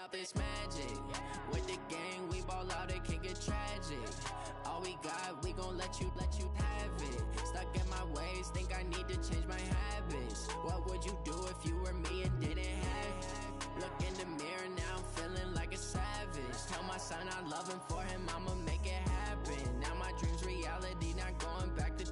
Up this magic. With the gang, we ball out, it can get tragic. All we got, we gon' let you have it. Stuck in my ways, think I need to change my habits. What would you do if you were me and didn't have it? Look in the mirror, now I'm feeling like a savage. Tell my son I love him, for him I'ma make it happen. Now my dream's reality, not going back to.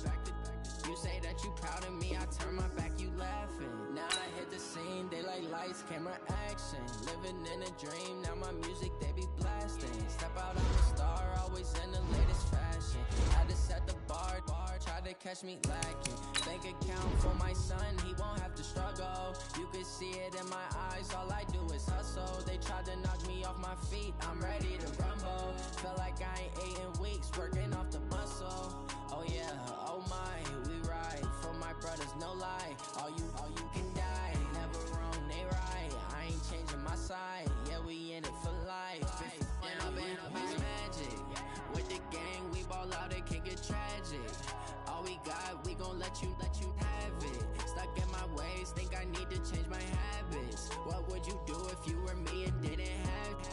You say that you proud of me, I turn my back, you laughing. Now I hit the scene, they like lights, camera, action. Living in a dream, now my music, they be blasting. Step out, I'm a star, always in the latest fashion. Had to set the bar, try to catch me lacking. Bank account for my son, he won't have to struggle. You can see it in my eyes, all I do is hustle. They tried to knock me off my feet, I'm ready to rumble. Feel like I ain't ate in weeks, working off the muscle. Oh yeah, oh my, we ride for my brothers, no lie. All you can die, never wrong, they right. I ain't changing my side, yeah, we in it for life. Up it's magic. With the gang, we ball out, it can get tragic. All we got, we gon' let you have it. Stuck in my ways, think I need to change my habits. What would you do if you were me and didn't have it?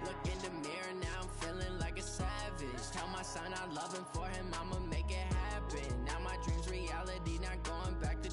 Look in the mirror, now I'm feeling like a savage. Tell my son I love him, for him I'ma make it happen. Now my dream's reality, not going back to.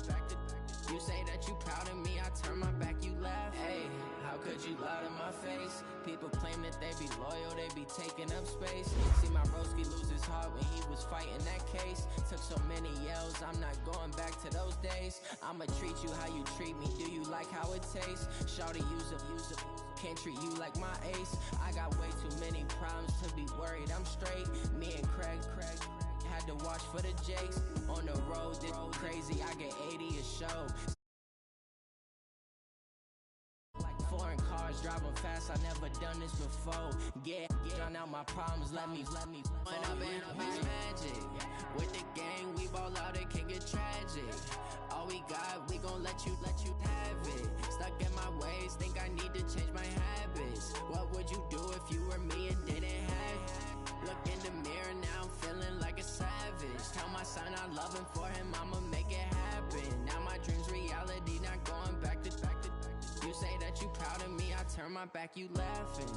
You say that you proud of me, I turn my back, you laugh. Hey, how could you lie to my face? People claim that they be loyal, they be taking up space. See my broski lose his heart when he was fighting that case. Took so many yells, I'm not going back to those days. I'ma treat you how you treat me, do you like how it tastes? Shawty, use a can't treat you like my ace. I got way too many problems to be worried, I'm straight. Me and Craig had to watch for the Jakes. On the road, this crazy, I get 80 a show. Like foreign cars, driving fast, I never done this before. Drown out my problems, let me up it's magic. With the gang, we ball out, it can get tragic. All we got, we gon' let you have it. Stuck in my ways, think I need to change my habits. What would you do if you were me and didn't have it? Look in the mirror, now I'm feeling like a savage. Tell my son I love him, for him I'ma make it happen. Now my dream's reality, not going back to. You say that you proud of me, I turn my back, you laughing.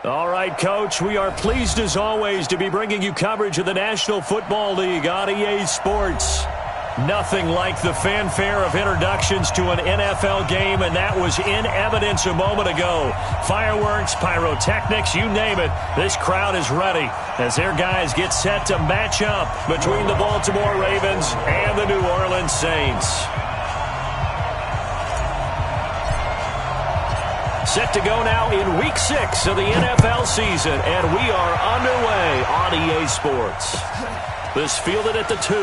All right, Coach, we are pleased as always to be bringing you coverage of the National Football League on EA Sports. Nothing like the fanfare of introductions to an NFL game, and that was in evidence a moment ago. Fireworks, pyrotechnics, you name it, this crowd is ready as their guys get set to match up between the Baltimore Ravens and the New Orleans Saints. Set to go now in Week 6 of the NFL season, and we are underway on EA Sports. This fielded at the 2.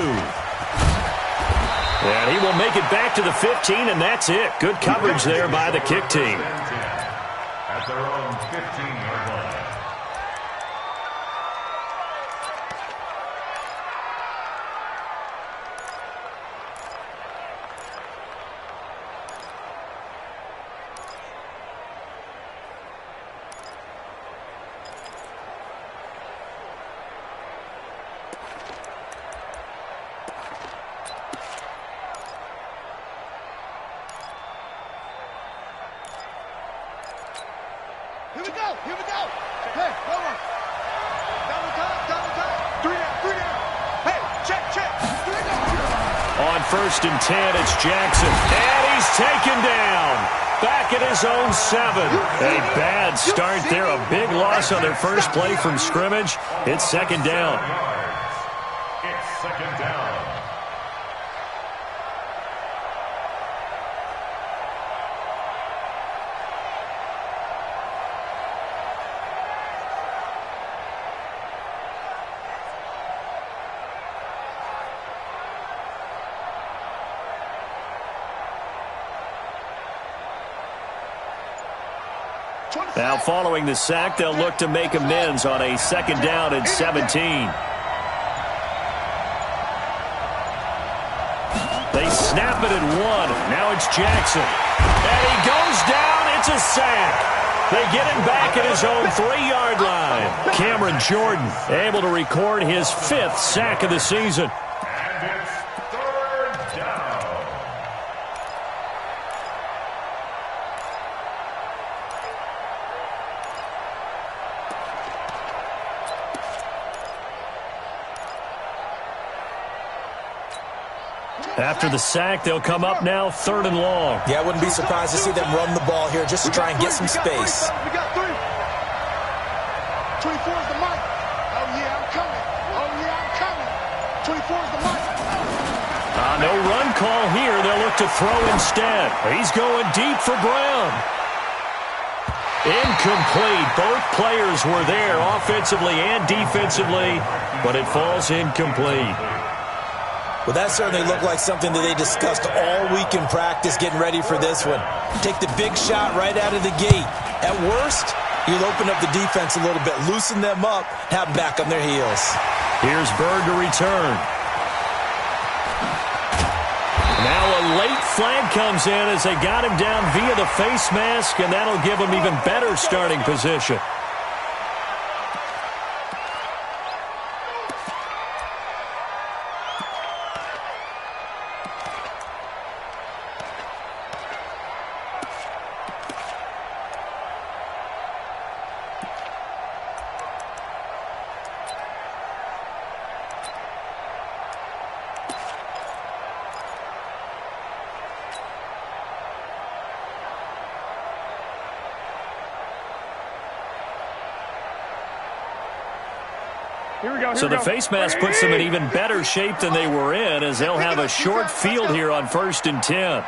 And he will make it back to the 15, and that's it. Good coverage there by the kick team. At their own 15-yard line. Here we go. Hey, hold on. Double time. 3 down. Hey, check. 3 down. On 1st and 10, it's Jackson. And he's taken down. Back at his own 7. A bad start there. A big loss on their first play from scrimmage. It's 2nd down. It's 2nd down. Now following the sack, they'll look to make amends on a 2nd down and 17. They snap it at 1. Now it's Jackson. And he goes down. It's a sack. They get him back at his own 3-yard line. Cameron Jordan able to record his 5th sack of the season. And it's 3rd down. After the sack, they'll come up now 3rd and long. Yeah, I wouldn't be surprised to see them run the ball here just to try and get some space. We got 3. 24 is the mic. Oh, yeah, I'm coming. 24 is the mic. No run call here. They'll look to throw instead. He's going deep for Brown. Incomplete. Both players were there offensively and defensively, but it falls incomplete. Well, that certainly looked like something that they discussed all week in practice getting ready for this one. Take the big shot right out of the gate. At worst, you'll open up the defense a little bit, loosen them up, have them back on their heels. Here's Bird to return. Now a late flag comes in as they got him down via the face mask, and that'll give him even better starting position. So the face mask puts them in even better shape than they were in, as they'll have a short field here on 1st and 10.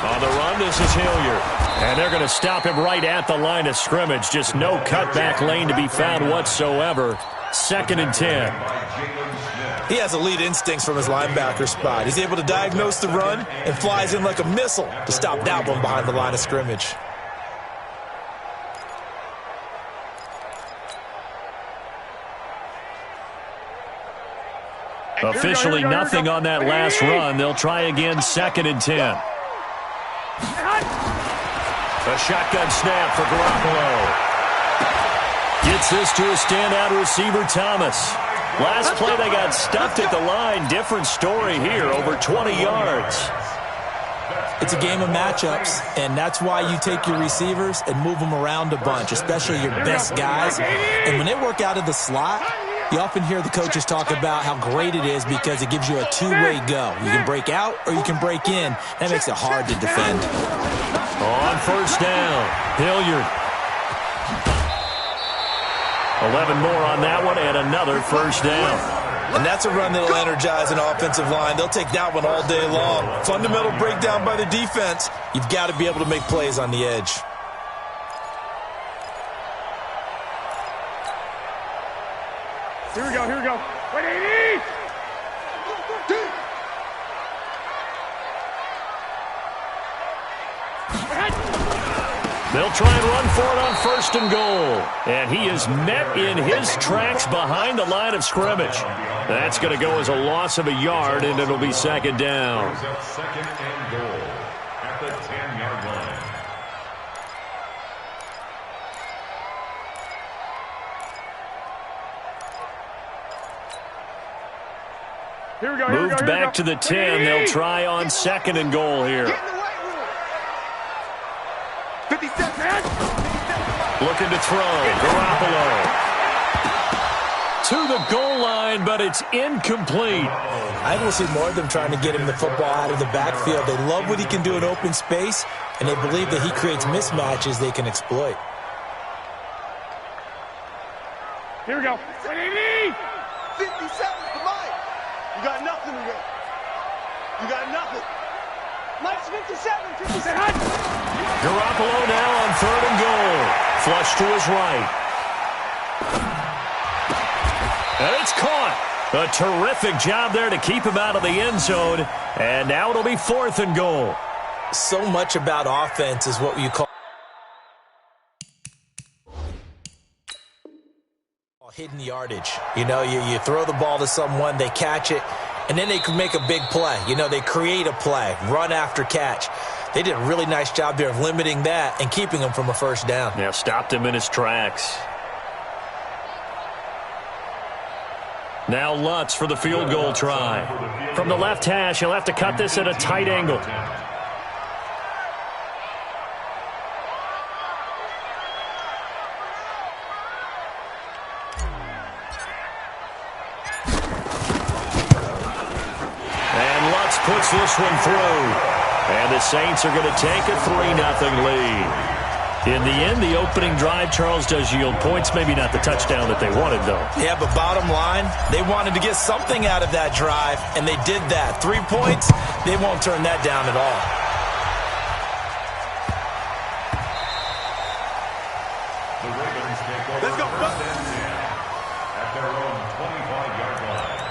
On the run, this is Hilliard. And they're going to stop him right at the line of scrimmage. Just no cutback lane to be found whatsoever. 2nd and 10. He has elite instincts from his linebacker spot. He's able to diagnose the run and flies in like a missile to stop that one behind the line of scrimmage. Officially nothing on that last run. They'll try again 2nd and 10. A shotgun snap for Garoppolo. Gets this to a standout receiver, Thomas. Last play they got stuffed at the line. Different story here, over 20 yards. That's It's a game of matchups, and that's why you take your receivers and move them around a bunch, especially your best guys. And when they work out of the slot, you often hear the coaches talk about how great it is because it gives you a two-way go. You can break out or you can break in. That makes it hard to defend. On first down, Hilliard. 11 more on that one and another first down. And that's a run that'll energize an offensive line. They'll take that one all day long. Fundamental breakdown by the defense. You've got to be able to make plays on the edge. Here we go, here we go. 180! They'll try and run for it on first and goal. And he is met in his tracks behind the line of scrimmage. That's going to go as a loss of a yard, and it'll be second down. Second and goal at the 10-yard line. Here we go, Moved back to the 10. They'll try on second and goal here. Get in the right room. 57, man. Looking to throw. Garoppolo. To the goal line, but it's incomplete. I will see more of them trying to get him the football out of the backfield. They love what he can do in open space, and they believe that he creates mismatches they can exploit. Here we go. 180! 57 for Mike. You got nothing to go. You got nothing. Mike's 57, 57. Garoppolo now on third and goal. Flush to his right. And it's caught. A terrific job there to keep him out of the end zone. And now it'll be fourth and goal. So much about offense is what you call hidden yardage. You know, you throw the ball to someone, they catch it, and then they can make a big play. You know, they create a play, run after catch. They did a really nice job there of limiting that and keeping him from a first down. Yeah, stopped him in his tracks. Now Lutz for the field goal try. From the left hash, he'll have to cut this at a tight angle. And Lutz puts this one through. And the Saints are going to take a 3-0 lead. In the end, the opening drive, Charles, does yield points. Maybe not the touchdown that they wanted, though. Yeah, but bottom line, they wanted to get something out of that drive, and they did that. 3 points, they won't turn that down at all. The Ravens take over. Let's go. First and 10 at their own 25-yard line.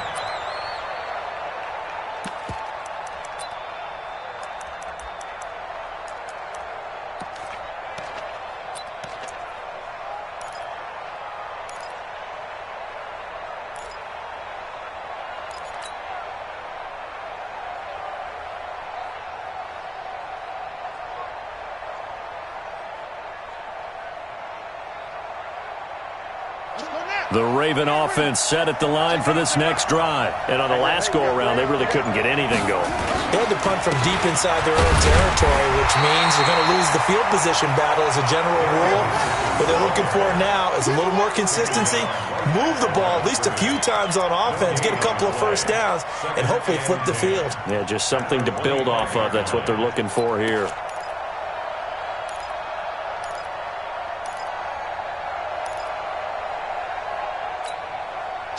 The Raven offense set at the line for this next drive. And on the last go-around, they really couldn't get anything going. They had to punt from deep inside their own territory, which means you're going to lose the field position battle as a general rule. What they're looking for now is a little more consistency, move the ball at least a few times on offense, get a couple of first downs, and hopefully flip the field. Yeah, just something to build off of. That's what they're looking for here.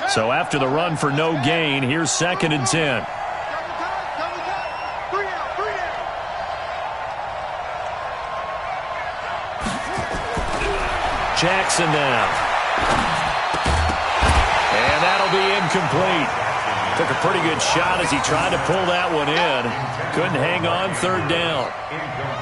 So after the run for no gain, here's second and 10. Double time. 3 out, 3 out. Jackson now. And that'll be incomplete. Took a pretty good shot as he tried to pull that one in. Couldn't hang on third down.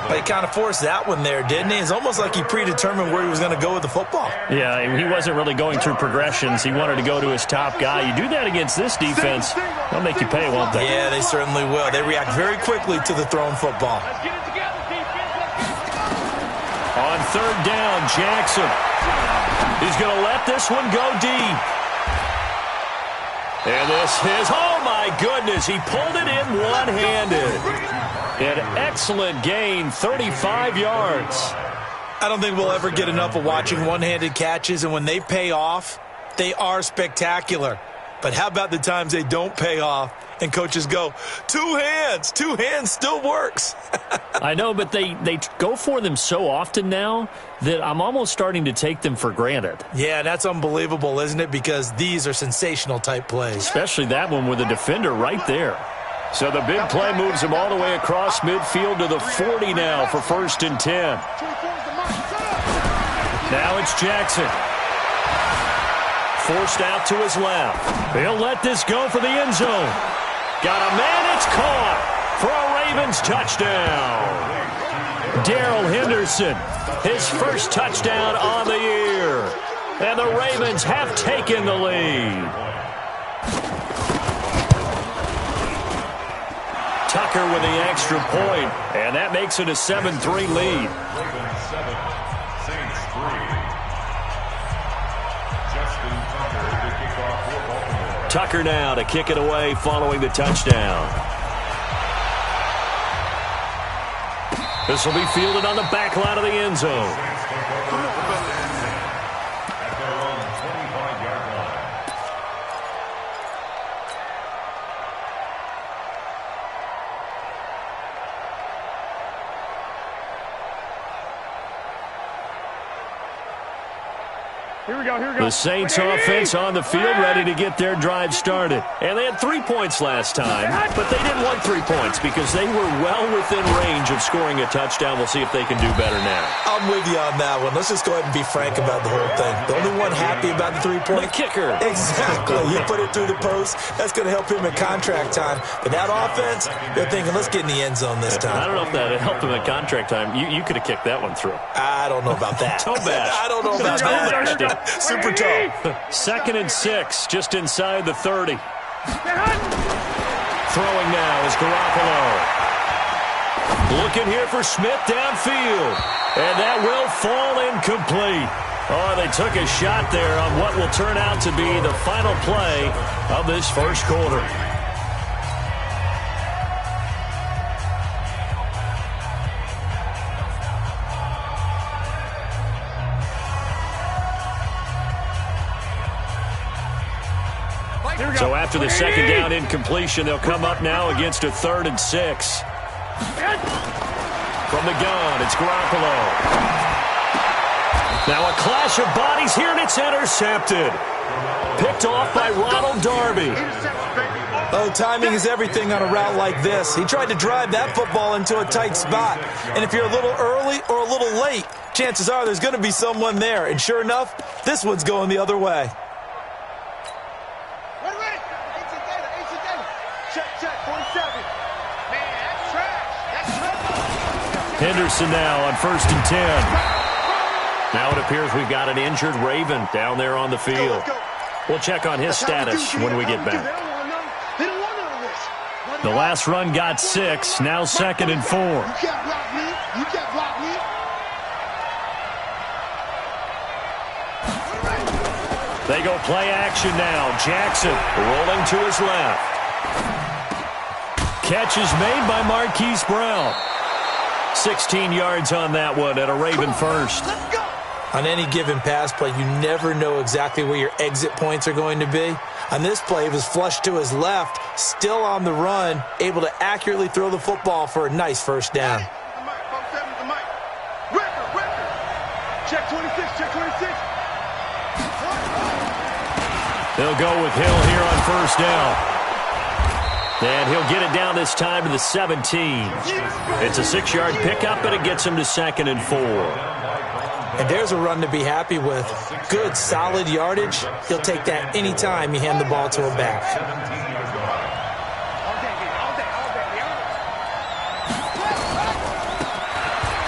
But he kind of forced that one there, didn't he? It's almost like he predetermined where he was going to go with the football. Yeah, he wasn't really going through progressions. He wanted to go to his top guy. You do that against this defense, they'll make you pay, won't they? Yeah, they certainly will. They react very quickly to the thrown football. On third down, Jackson. He's going to let this one go deep. And this is, oh my goodness, he pulled it in one-handed. An excellent gain, 35 yards. I don't think we'll ever get enough of watching one-handed catches, and when they pay off, they are spectacular. But how about the times they don't pay off and coaches go, two hands still works. I know, but they go for them so often now that I'm almost starting to take them for granted. Yeah, that's unbelievable, isn't it? Because these are sensational type plays. Especially that one with the defender right there. So the big play moves him all the way across midfield to the 40 now for 1st and 10. Now it's Jackson. Forced out to his left. He'll let this go for the end zone. Got a man, it's caught for a Ravens touchdown. Darrell Henderson, his first touchdown on the year. And the Ravens have taken the lead. Tucker with the extra point, and that makes it a 7-3 lead. Ravens 7, Saints 3. Tucker now to kick it away following the touchdown. This will be fielded on the back line of the end zone. At their own 25-yard line. Here we go. The Saints offense on the field, ready to get their drive started. And they had 3 points last time, but they didn't want 3 points because they were well within range of scoring a touchdown. We'll see if they can do better now. I'm with you on that one. Let's just go ahead and be frank about the whole thing. The only one happy about the 3-point? The kicker. Exactly. You put it through the post. That's going to help him in contract time. But that offense, they're thinking, let's get in the end zone this time. I don't know if that helped him at contract time. You could have kicked that one through. I don't know about that. Toe bash. I don't know about that. Super toe. 2nd and 6, just inside the 30. Throwing now is Garoppolo. Looking here for Smith downfield. And that will fall incomplete. Oh, they took a shot there on what will turn out to be the final play of this first quarter. So after the second down incompletion, they'll come up now against a 3rd and 6. From the gun, it's Garoppolo. Now a clash of bodies here, and it's intercepted. Picked off by Ronald Darby. Oh, timing is everything on a route like this. He tried to drive that football into a tight spot. And if you're a little early or a little late, chances are there's going to be someone there. And sure enough, this one's going the other way. Henderson now on 1st and 10. Now it appears we've got an injured Raven down there on the field. We'll check on his status when we get back. The last run got 6. Now 2nd and 4. You can't block me. You can't block me. They go play action now. Jackson rolling to his left. Catch is made by Marquise Brown. 16 yards on that one at a Raven first. On any given pass play, you never know exactly where your exit points are going to be. On this play, it was flushed to his left, still on the run, able to accurately throw the football for a nice first down. Check 26, check 26. They'll go with Hill here on 1st down. And he'll get it down this time to the 17. It's a 6-yard pickup, and it gets him to 2nd and 4. And there's a run to be happy with. Good, solid yardage. He'll take that any time you hand the ball to a back.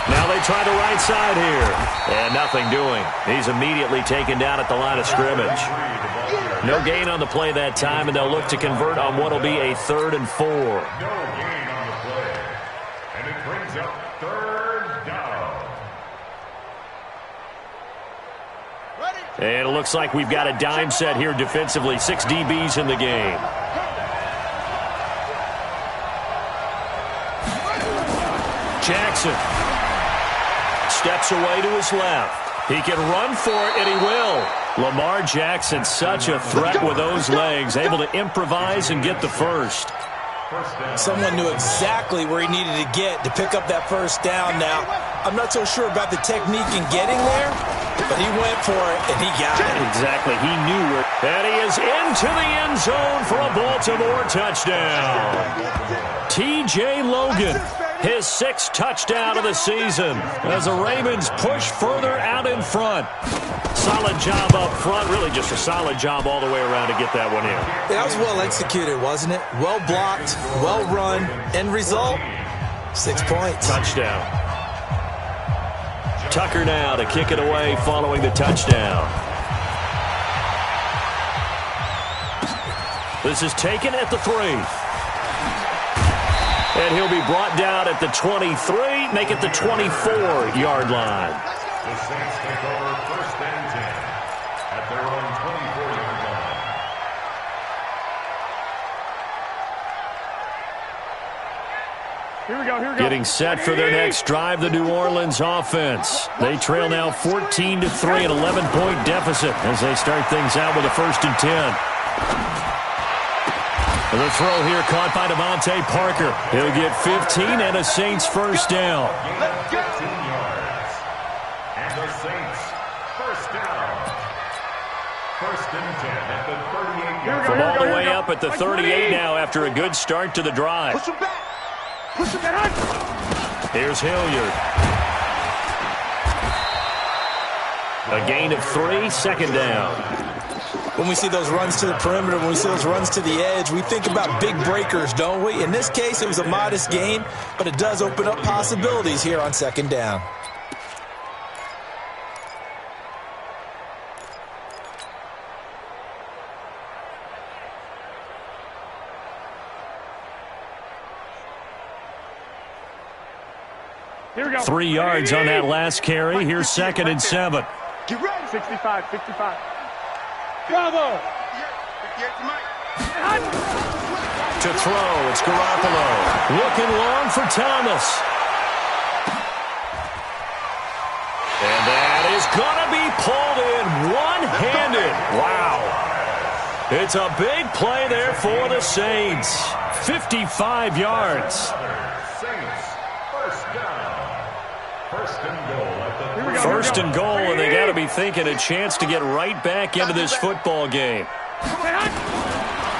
Now they try the right side here. And nothing doing. He's immediately taken down at the line of scrimmage. No gain on the play that time, and they'll look to convert on what will be a 3rd and 4. No gain on the play. And it brings up 3rd down. Ready? And it looks like we've got a dime set here defensively. 6 DBs in the game. Jackson steps away to his left. He can run for it, and he will. Lamar Jackson, such a threat with those legs, able to improvise and get the first. Someone knew exactly where he needed to get to pick up that first down. Now, I'm not so sure about the technique in getting there, but he went for it, and he got it. Exactly. He knew where. And he is into the end zone for a Baltimore touchdown. T.J. Logan, his 6th touchdown of the season as the Ravens push further out in front. Solid job up front. Really just a solid job all the way around to get that one in. That was well executed, wasn't it? Well blocked, well run. End result, 6 points. Touchdown. Tucker now to kick it away following the touchdown. This is taken at the 3. And he'll be brought down at the 23, make it the 24-yard line. The Saints take over 1st and 10 at their own 24-yard line. Here we go. Getting set for their next drive, the New Orleans offense. They trail now 14-3, an 11-point deficit as they start things out with a 1st and 10. The throw here caught by Devontae Parker. He'll get 15 and a Saints first down. 15 yards. And the Saints first down. 1st and 10 at the 38-yard line. From all the way up at the 38 now after a good start to the drive. Push him back. Push him back. Here's Hilliard. A gain of 3, 2nd down. When we see those runs to the perimeter, when we see those runs to the edge, we think about big breakers, don't we? In this case, it was a modest gain, but it does open up possibilities here on 2nd down. Here we go. 3 yards on that last carry. Here's 2nd and 7. Get ready. 65. Bravo. To throw, it's Garoppolo. Looking long for Thomas. And that is going to be pulled in one-handed. Wow. It's a big play there for the Saints. 55 yards. Saints first down. 1st and goal at the 1st and goal, and they got to be thinking a chance to get right back into this football game.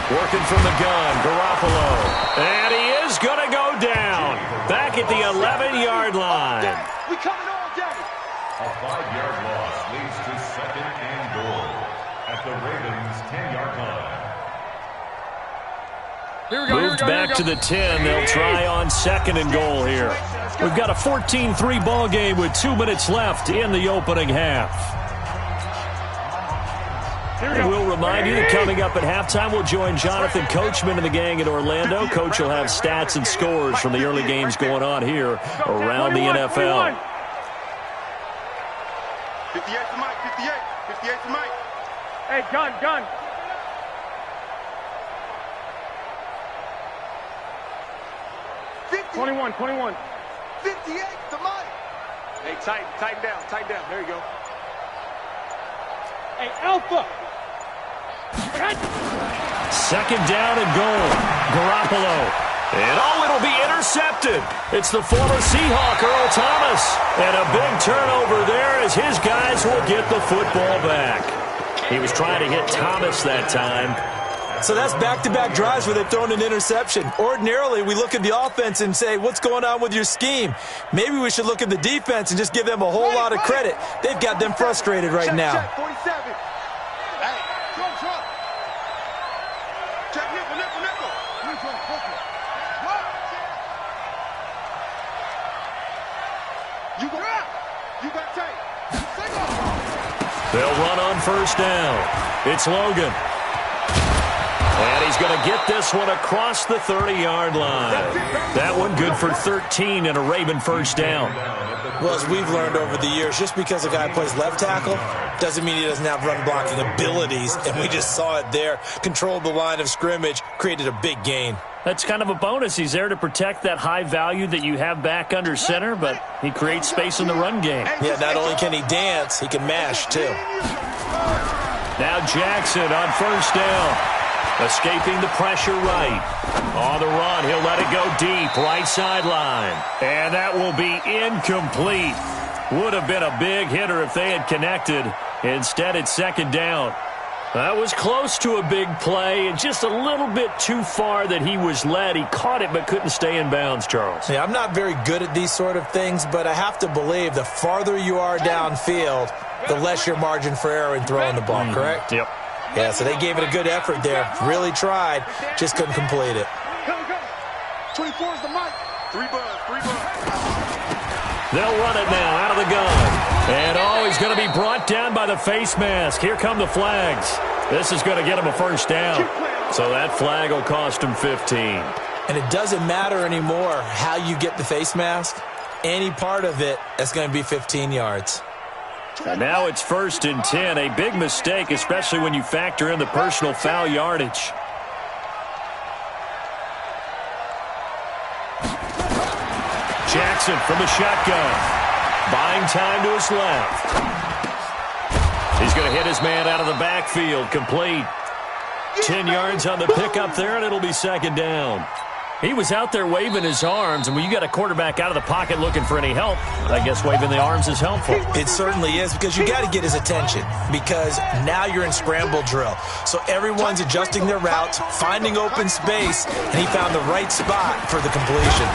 Working from the gun, Garoppolo. And he is going to go down. Back at the 11-yard line. We coming all day. A 5-yard loss leads to 2nd and goal at the Ravens' 10-yard line. Moved back to the 10. They'll try on 2nd and goal here. We've got a 14-3 ball game with 2 minutes left in the opening half. And we'll remind you that coming up at halftime, we'll join Jonathan Coachman and the gang in Orlando. Coach will have stats and scores from the early games going on here around the NFL. 58 to Mike. 58 to Mike. Hey, gun. 21. 58 to Mike. Hey, tighten down. There you go. Hey, Alpha. 2nd down and goal. Garoppolo. And it'll be intercepted. It's the former Seahawk, Earl Thomas. And a big turnover there as his guys will get the football back. He was trying to hit Thomas that time. So that's back-to-back drives where they've thrown an interception. Ordinarily, we look at the offense and say, what's going on with your scheme? Maybe we should look at the defense and just give them a whole lot of credit. They've got them frustrated right now. Check 47. Hey, drop. Check nickel. You got tape. They'll run on 1st down. It's Logan. And he's going to get this one across the 30-yard line. That one good for 13 and a Raven first down. Well, as we've learned over the years, just because a guy plays left tackle doesn't mean he doesn't have run-blocking abilities, and we just saw it there. Controlled the line of scrimmage, created a big gain. That's kind of a bonus. He's there to protect that high value that you have back under center, but he creates space in the run game. Yeah, not only can he dance, he can mash, too. Now Jackson on first down. Escaping the pressure right. On the run, he'll let it go deep, right sideline. And that will be incomplete. Would have been a big hitter if they had connected. Instead, it's second down. That was close to a big play, and just a little bit too far that he was led. He caught it but couldn't stay in bounds, Charles. Yeah, I'm not very good at these sort of things, but I have to believe the farther you are downfield, the less your margin for error in throwing the ball, correct? Yep. Yeah, so they gave it a good effort there. Really tried, just couldn't complete it. Go. 24 is the mic. 3 buds. They'll run it now out of the gun. And, he's going to be brought down by the face mask. Here come the flags. This is going to get him a first down. So that flag will cost him 15. And it doesn't matter anymore how you get the face mask. Any part of it, that's going to be 15 yards. And now it's 1st and 10. A big mistake, especially when you factor in the personal foul yardage. Jackson from the shotgun. Buying time to his left. He's going to hit his man out of the backfield. Complete. 10 yards on the pickup there, and it'll be second down. He was out there waving his arms, and when you got a quarterback out of the pocket looking for any help, I guess waving the arms is helpful. It certainly is, because you got to get his attention, because now you're in scramble drill. So everyone's adjusting their routes, finding open space, and he found the right spot for the completion.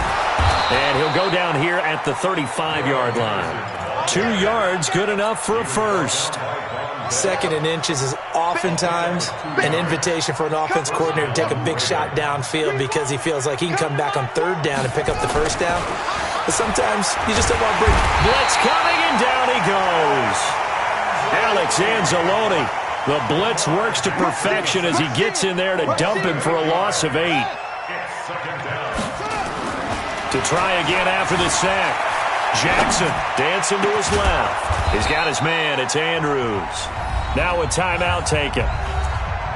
And he'll go down here at the 35-yard line. 2 yards, good enough for a first. 2nd and inches is oftentimes an invitation for an offense coordinator to take a big shot downfield because he feels like he can come back on 3rd down and pick up the first down. But sometimes you just don't want to break. Blitz coming, and down he goes. Alex Anzalone. The blitz works to perfection as he gets in there to dump him for a loss of 8. To try again after the sack. Jackson dancing to his left. He's got his man. It's Andrews. Now a timeout taken.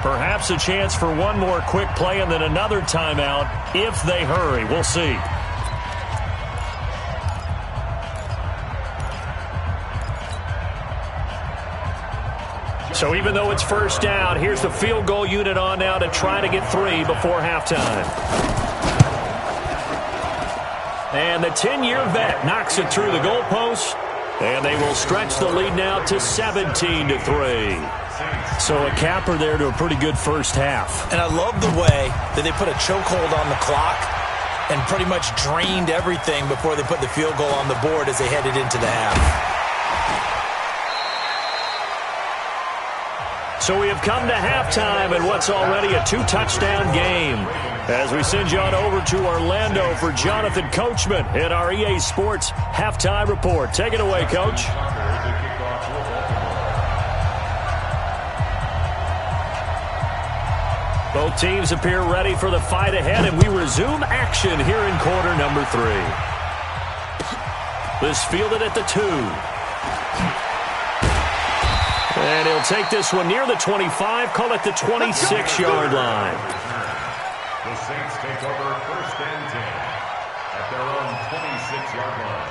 Perhaps a chance for one more quick play and then another timeout if they hurry. We'll see. So even though it's first down, here's the field goal unit on now to try to get 3 before halftime. And the 10-year vet knocks it through the goalpost. And they will stretch the lead now to 17-3. So a capper there to a pretty good first half. And I love the way that they put a chokehold on the clock and pretty much drained everything before they put the field goal on the board as they headed into the half. So we have come to halftime in what's already a 2-touchdown game. As we send you on over to Orlando for Jonathan Coachman in our EA Sports Halftime Report. Take it away, Coach. Both teams appear ready for the fight ahead, and we resume action here in quarter number 3. This fielded at the 2. And he'll take this one near the 25, call it the 26-yard line. The Saints take over 1st and 10 at their own 26-yard line.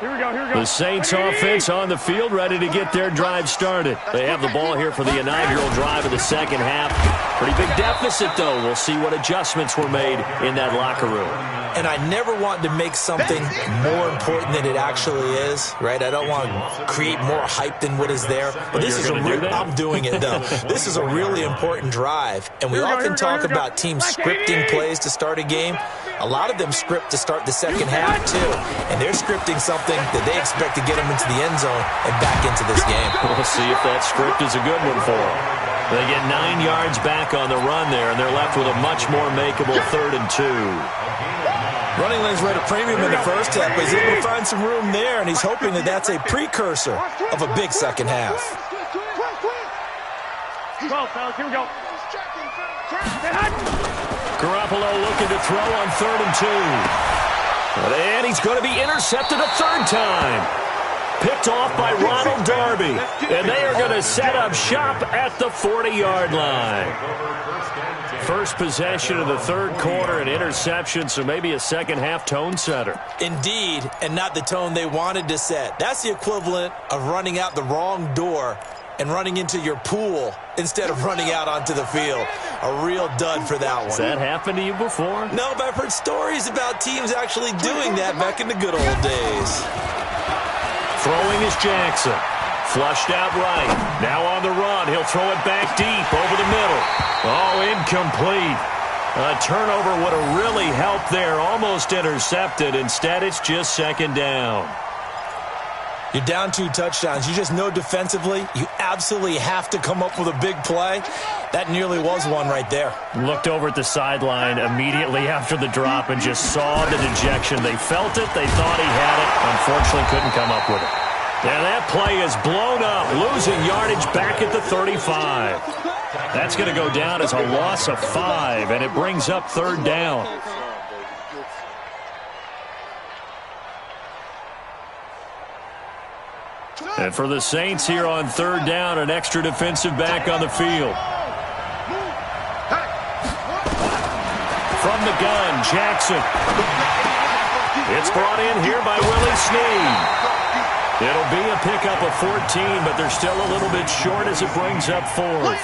Here we go. The Saints offense on the field, ready to get their drive started. They have the ball here for the inaugural drive of the second half. Pretty big deficit, though. We'll see what adjustments were made in that locker room. And I never want to make something more important than it actually is, right? I don't want to create more hype than what is there. But this is I'm doing it, though. This is a really important drive. And we often talk about teams scripting plays to start a game. A lot of them script to start the second half, too. And they're scripting something that they expect to get them into the end zone and back into this game. We'll see if that script is a good one for them. They get 9 yards back on the run there, and they're left with a much more makeable 3rd and 2. Running lanes right at premium in the first half, but he's able to find some room there, and he's hoping that that's a precursor of a big second half. 12, fellas, here we go. Garoppolo looking to throw on 3rd and 2. And he's going to be intercepted a 3rd time. Picked off by Ronald Darby. And they are going to set up shop at the 40-yard line. First possession of the 3rd quarter, an interception, so maybe a second-half tone setter. Indeed, and not the tone they wanted to set. That's the equivalent of running out the wrong door and running into your pool instead of running out onto the field. A real dud for that one. Has that happened to you before? No, but I've heard stories about teams actually doing that back in the good old days. Throwing is Jackson. Flushed out right. Now on the run. He'll throw it back deep over the middle. Oh, incomplete. A turnover would have really helped there. Almost intercepted. Instead, it's just 2nd down. You're down 2 touchdowns. You just know defensively you absolutely have to come up with a big play. That nearly was one right there. Looked over at the sideline immediately after the drop and just saw the dejection. They felt it. They thought he had it. Unfortunately, couldn't come up with it. And that play is blown up, losing yardage back at the 35. That's going to go down as a loss of 5, and it brings up 3rd down. And for the Saints here on 3rd down, an extra defensive back on the field. From the gun, Jackson. It's brought in here by Willie Snead. It'll be a pickup of 14, but they're still a little bit short as it brings up 4th.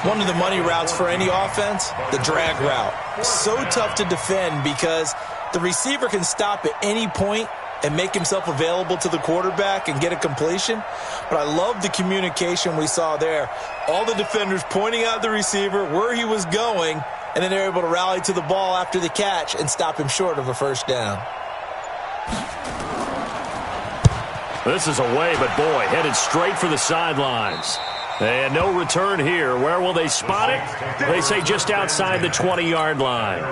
One of the money routes for any offense, the drag route. So tough to defend because the receiver can stop at any point and make himself available to the quarterback and get a completion. But I love the communication we saw there. All the defenders pointing out the receiver, where he was going, and then they're able to rally to the ball after the catch and stop him short of a 1st down. This is away, but boy, headed straight for the sidelines. And no return here. Where will they spot it? They say just outside the 20-yard line.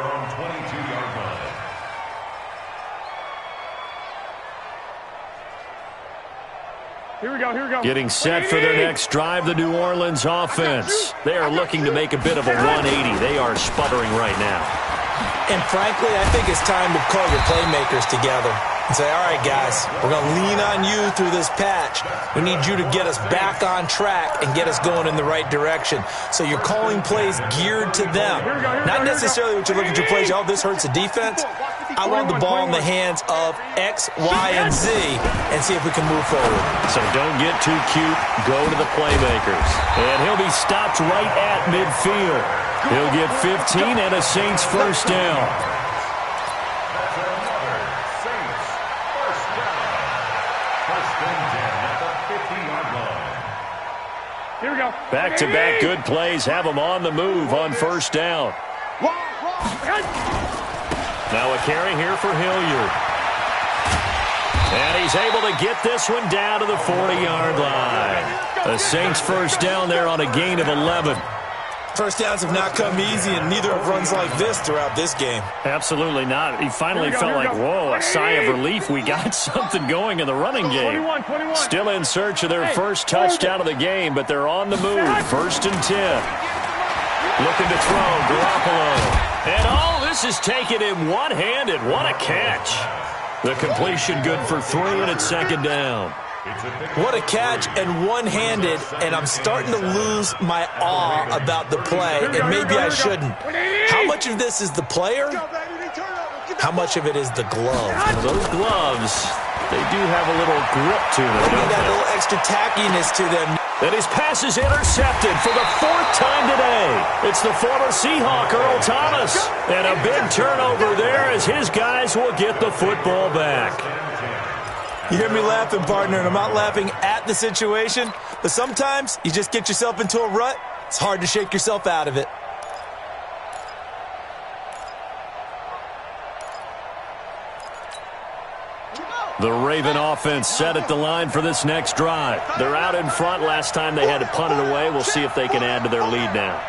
Here we go, here we go. Getting set for their next drive, the New Orleans offense. They are looking to make a bit of a 180. They are sputtering right now. And frankly, I think it's time to call your playmakers together and say, all right, guys, we're going to lean on you through this patch. We need you to get us back on track and get us going in the right direction. So you're calling plays geared to them. Not necessarily what you look at your plays, oh, this hurts the defense. I want the ball in the hands of X, Y, and Z and see if we can move forward. So don't get too cute. Go to the playmakers. And he'll be stopped right at midfield. He'll get 15 and a Saints 1st down. That's another Saints 1st down. 1st and 10 at the 50-yard line. Here we go. Back-to-back good plays have them on the move on 1st down. Now a carry here for Hilliard. And he's able to get this one down to the 40-yard line. The Saints 1st down there on a gain of 11. 1st downs have not come easy, and neither have runs like this throughout this game. Absolutely not. He finally felt like, whoa, a sigh of relief. We got something going in the running game. 21. Still in search of their first touchdown of the game, but they're on the move. 1st and 10. Looking to throw, Garoppolo. And this is taken in one-handed. What a catch. The completion good for 3, and it's 2nd down. What a catch and one-handed, and I'm starting to lose my awe about the play, and maybe I shouldn't. How much of this is the player? How much of it is the glove? Those gloves, they do have a little grip to them. They got a little extra tackiness to them. And his pass is intercepted for the 4th time today. It's the former Seahawk, Earl Thomas. And a big turnover there as his guys will get the football back. You hear me laughing, partner, and I'm not laughing at the situation, but sometimes you just get yourself into a rut. It's hard to shake yourself out of it. The Raven offense set at the line for this next drive. They're out in front. Last time they had to punt it away. We'll see if they can add to their lead now.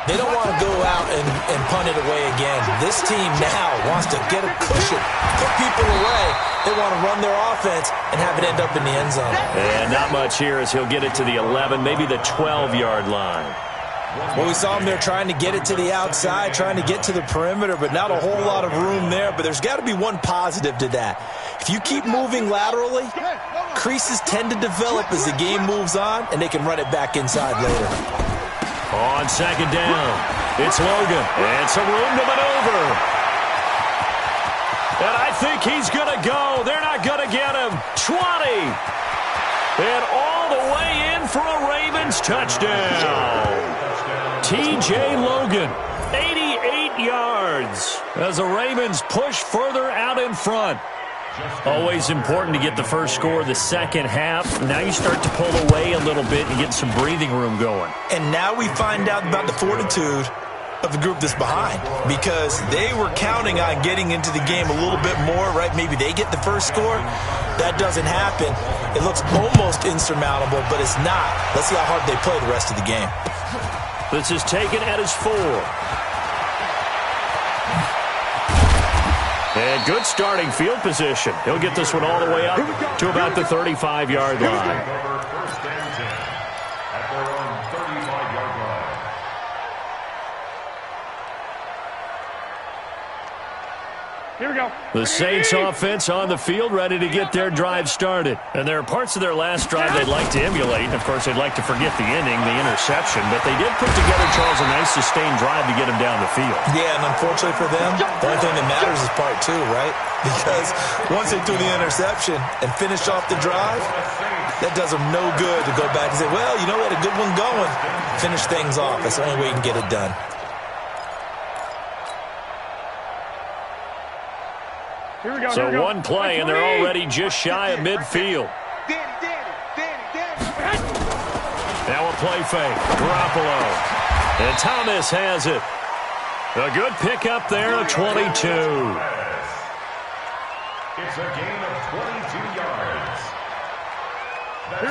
They don't want to go out and punt it away again. This team now wants to get a cushion, put people away. They want to run their offense and have it end up in the end zone. And not much here as he'll get it to the 11, maybe the 12-yard line. Well, we saw him there trying to get it to the outside, trying to get to the perimeter, but not a whole lot of room there. But there's got to be one positive to that. If you keep moving laterally, creases tend to develop as the game moves on, and they can run it back inside later. On second down, it's Logan, and some room to maneuver. And I think he's going to go. They're not going to get him. 20. And all the way in for a Ravens touchdown. T.J. Logan, 88 yards as the Ravens push further out in front. Always important to get the first score of the second half. Now you start to pull away a little bit and get some breathing room going. And now we find out about the fortitude of the group that's behind, because they were counting on getting into the game a little bit more, right? Maybe they get the first score. That doesn't happen. It looks almost insurmountable, but it's not. Let's see how hard they play the rest of the game. This is taken at his 4. And good starting field position. He'll get this one all the way up to about the 35-yard line. Here we go. The Saints offense on the field, ready to get their drive started. And there are parts of their last drive they'd like to emulate. And, of course, they'd like to forget the ending, the interception. But they did put together, Charles, a nice sustained drive to get him down the field. Yeah, and unfortunately for them, the only thing that matters is part 2, right? Because once they threw the interception and finished off the drive, that does them no good to go back and say, well, you know, we had a good one going. Finish things off. That's the only way you can get it done. So one play, and they're already just shy of midfield. Now a play fake. Garoppolo. And Thomas has it. A good pickup there of 22. It's a gain of 22 yards.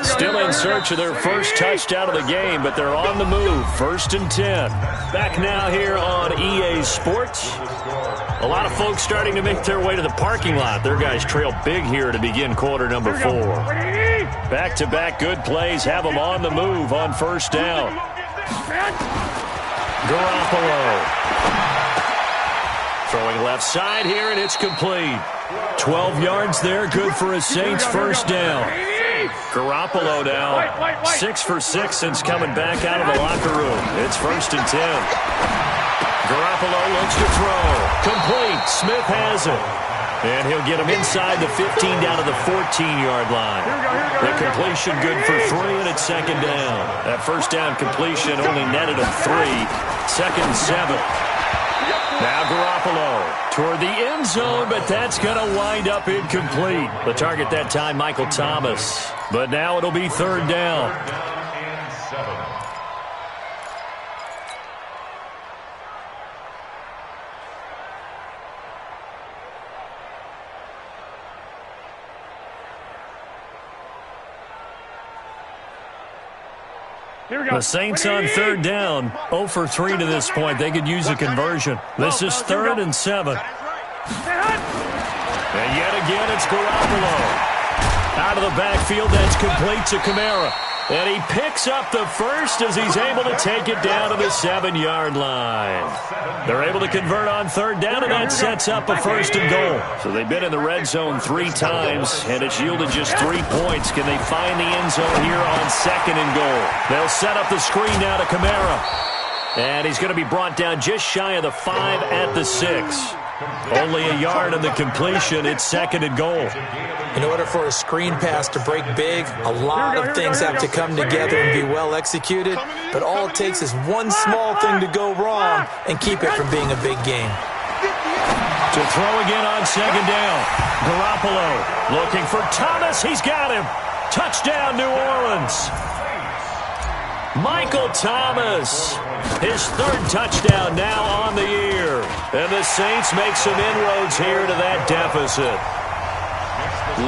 Still in search of their first touchdown of the game, but they're on the move. 1st and 10. Back now here on EA Sports. A lot of folks starting to make their way to the parking lot. Their guys trail big here to begin quarter number 4. Back-to-back good plays have them on the move on 1st down. Garoppolo. Throwing left side here, and it's complete. 12 yards there, good for a Saints 1st down. Garoppolo now 6 for 6 since coming back out of the locker room. It's 1st and 10. Garoppolo looks to throw. Complete. Smith has it. And he'll get him inside the 15 down to the 14-yard line. The completion good for 3, and it's 2nd down. That 1st down completion only netted him 3. 2nd and 7. Now Garoppolo toward the end zone, but that's going to wind up incomplete. The target that time, Michael Thomas. But now it'll be 3rd down. The Saints on 3rd down. 0 for 3 to this point. They could use a conversion. This is 3rd and 7. And yet again, it's Garoppolo. Out of the backfield, that's complete to Kamara. And he picks up the first as he's able to take it down to the 7-yard line. They're able to convert on 3rd down, and that sets up a 1st and goal. So they've been in the red zone 3 times, and it's yielded just 3 points. Can they find the end zone here on 2nd and goal? They'll set up the screen now to Kamara. And he's going to be brought down just shy of the 5 at the 6. Only a yard on the completion. It's 2nd and goal. In order for a screen pass to break big, a lot of things have to come together and be well executed. But all it takes is one small thing to go wrong and keep it from being a big game. To throw again on 2nd down. Garoppolo looking for Thomas. He's got him. Touchdown, New Orleans. Michael Thomas, his 3rd touchdown now on the year. And the Saints make some inroads here to that deficit.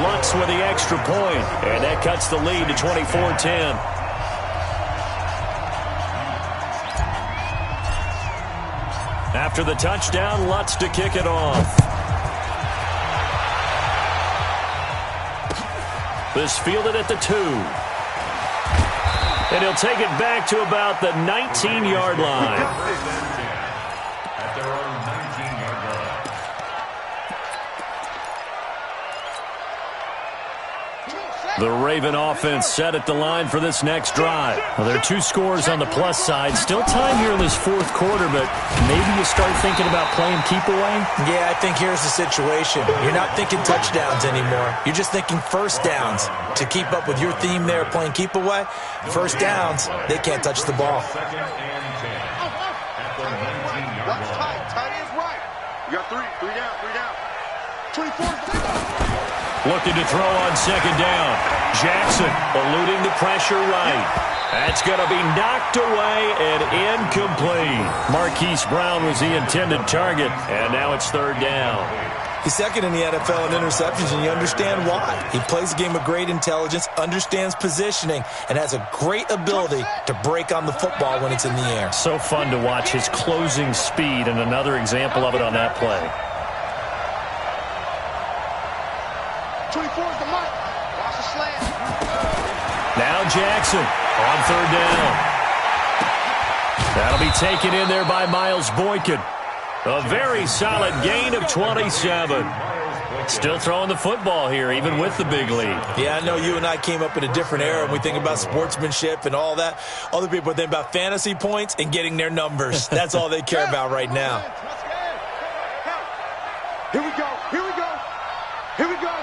Lutz with the extra point, and that cuts the lead to 24-10. After the touchdown, Lutz to kick it off. This fielded at the 2. And he'll take it back to about the 19-yard line. At their own 19-yard line. The Raven offense set at the line for this next drive. Well, there are 2 scores on the plus side. Still time here in this fourth quarter, but maybe you start thinking about playing keep away? Yeah, I think here's the situation. You're not thinking touchdowns anymore. You're just thinking first downs. To keep up with your theme there, playing keep away, first downs, they can't touch the ball. Second and 10. At the 19-yard Watch line. tight. Tight ends right. You got 3 down. 24. Looking to throw on second down. Jackson eluding the pressure right. That's going to be knocked away and incomplete. Marquise Brown was the intended target, and now it's third down. He's second in the NFL in interceptions, and you understand why. He plays a game of great intelligence, understands positioning, and has a great ability to break on the football when it's in the air. So fun to watch his closing speed, and another example of it on that play. 24 is the mark. Watch the slant. Now Jackson on third down. That'll be taken in there by Miles Boykin. A very solid gain of 27. Still throwing the football here, even with the big lead. Yeah, I know you and I came up in a different era, and we think about sportsmanship and all that. Other people think about fantasy points and getting their numbers. That's all they care about right now. Here we go. Here we go. Here we go.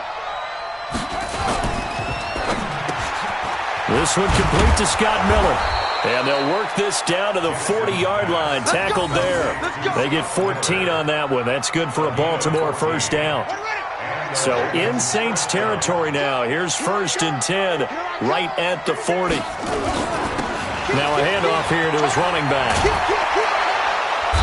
This one complete to Scott Miller. And they'll work this down to the 40-yard line, tackled there. They get 14 on that one. That's good for a Baltimore first down. So in Saints territory now. Here's first and 10, right at the 40. Now a handoff here to his running back.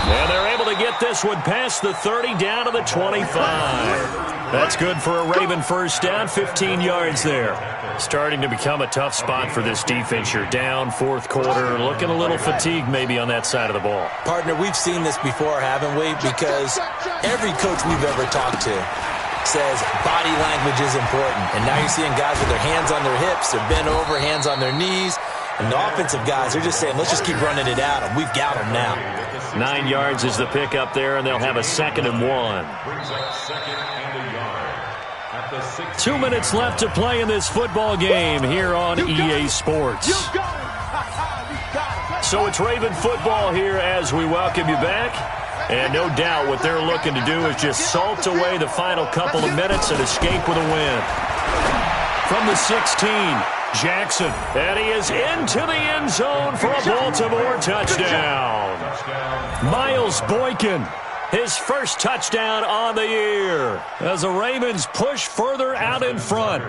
And they're able to get this one past the 30 down to the 25. That's good for a Raven first down, 15 yards there. Starting to become a tough spot for this defense. You're down fourth quarter, looking a little fatigued maybe on that side of the ball. Partner, we've seen this before, haven't we? Because every coach we've ever talked to says body language is important. And now you're seeing guys with their hands on their hips, they're bent over, hands on their knees. And the offensive guys, they're just saying, let's just keep running it at them. We've got them now. 9 yards is the pickup there, and they'll have a 2nd and 1. Brings up 2nd and a yard. At the 16. 2 minutes left to play in this football game here on EA Sports. So it's Raven football here as we welcome you back. And no doubt what they're looking to do is just salt away the final couple of minutes and escape with a win. From the 16, Jackson, and he is into the end zone for a Baltimore touchdown. Miles Boykin, his first touchdown on the year as the Ravens push further out in front.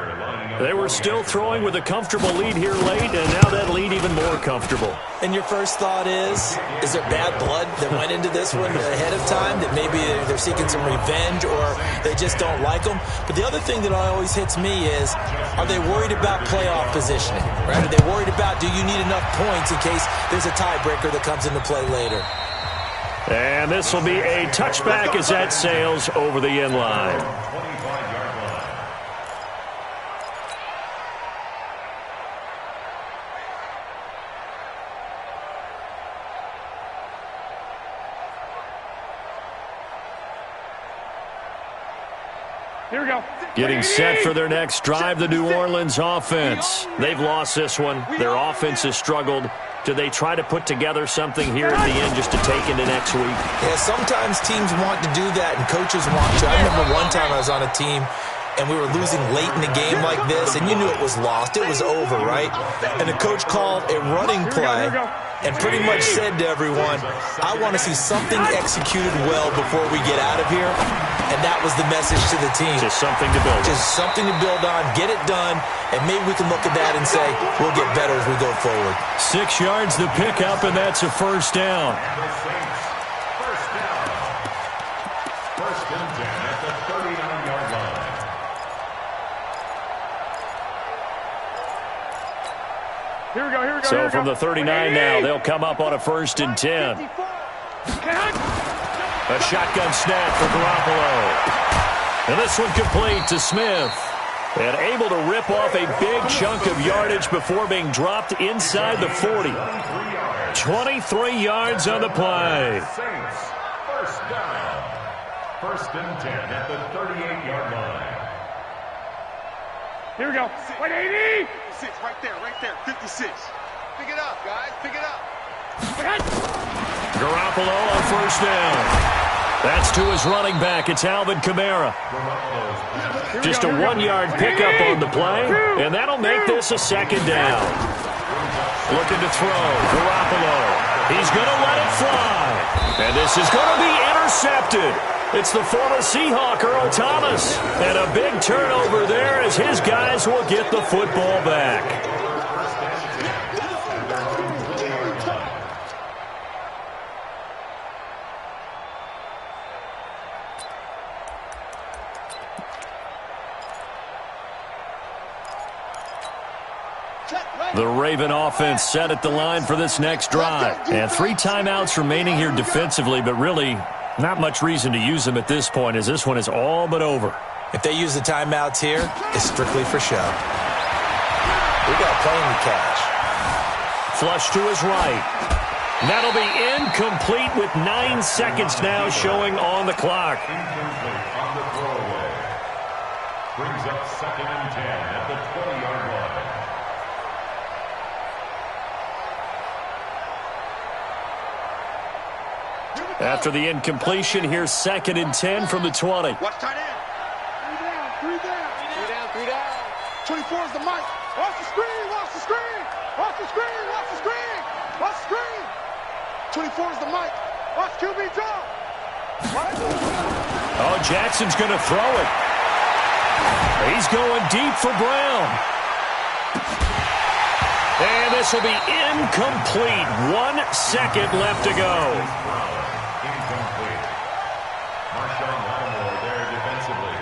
They were still throwing with a comfortable lead here late, and now that lead even more comfortable. And your first thought is there bad blood that went into this one ahead of time, that maybe they're seeking some revenge or they just don't like them? But the other thing that always hits me is, are they worried about playoff positioning? Right? Are they worried about, do you need enough points in case there's a tiebreaker that comes into play later? And this will be a touchback as that sails over the end line. Here we go. Getting set for their next drive, the New Orleans offense. They've lost this one. Their offense has struggled. Do they try to put together something here at the end just to take into next week? Yeah, sometimes teams want to do that and coaches want to. I remember one time I was on a team and we were losing late in the game like this, and you knew it was lost. It was over, right? And the coach called a running play and pretty much said to everyone, I want to see something executed well before we get out of here. And that was the message to the team. Just something to build on. Just something to build on, get it done, and maybe we can look at that and say, we'll get better as we go forward. 6 yards the pickup, and that's a first down. First down. First and 10 at the 39-yard line. Here we go, here we go, So here we from go. the 39 now, they'll come up on a first and 10. A shotgun snap for Garoppolo. And this one complete to Smith. And able to rip off a big chunk of yardage before being dropped inside the 40. 23 yards on the play. Saints, first down. First and 10 at the 38-yard line. Here we go. 180. 6, right there. 56. Pick it up, guys. Pick it up. Garoppolo on first down. That's to his running back. It's Alvin Kamara. Just a 1-yard pickup on the play, and that'll make this a second down. Looking to throw. Garoppolo. He's going to let it fly. And this is going to be intercepted. It's the former Seahawk, Earl Thomas. And a big turnover there as his guys will get the football back. The Raven offense set at the line for this next drive. And 3 timeouts remaining here defensively, but really not much reason to use them at this point as this one is all but over. If they use the timeouts here, it's strictly for show. We got playing to catch. Flush to his right. That'll be incomplete with 9 seconds now showing on the clock. Incomplete on the throwaway. Brings up second and 10 at the 20-yard line. After the incompletion, here's second and 10 from the 20. Watch tight end. 3 down. 3 down. 24 is the mic. Watch the screen. Watch the screen. Watch the screen. Watch the screen. Watch the screen. 24 is the mic. Watch QB jump. Oh, Jackson's going to throw it. He's going deep for Brown. And this will be incomplete. 1 second left to go. Incomplete. Marshawn Lattimore there defensively.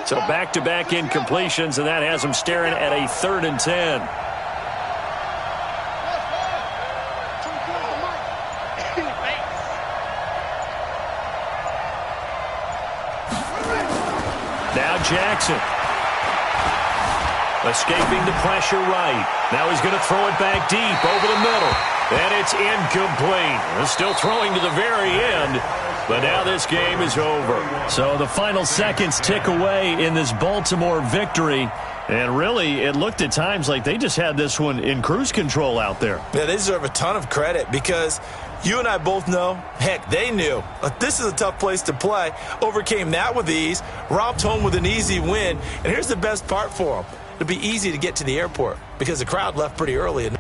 So back-to-back incompletions, and that has him staring at a 3rd and 10. Now Jackson. Escaping the pressure right. Now he's going to throw it back deep over the middle. And it's incomplete. Still throwing to the very end. But now this game is over. So the final seconds tick away in this Baltimore victory. And really, it looked at times like they just had this one in cruise control out there. Yeah, they deserve a ton of credit because you and I both know, heck, they knew. This is a tough place to play. Overcame that with ease. Romped home with an easy win. And here's the best part for them. It'll be easy to get to the airport because the crowd left pretty early.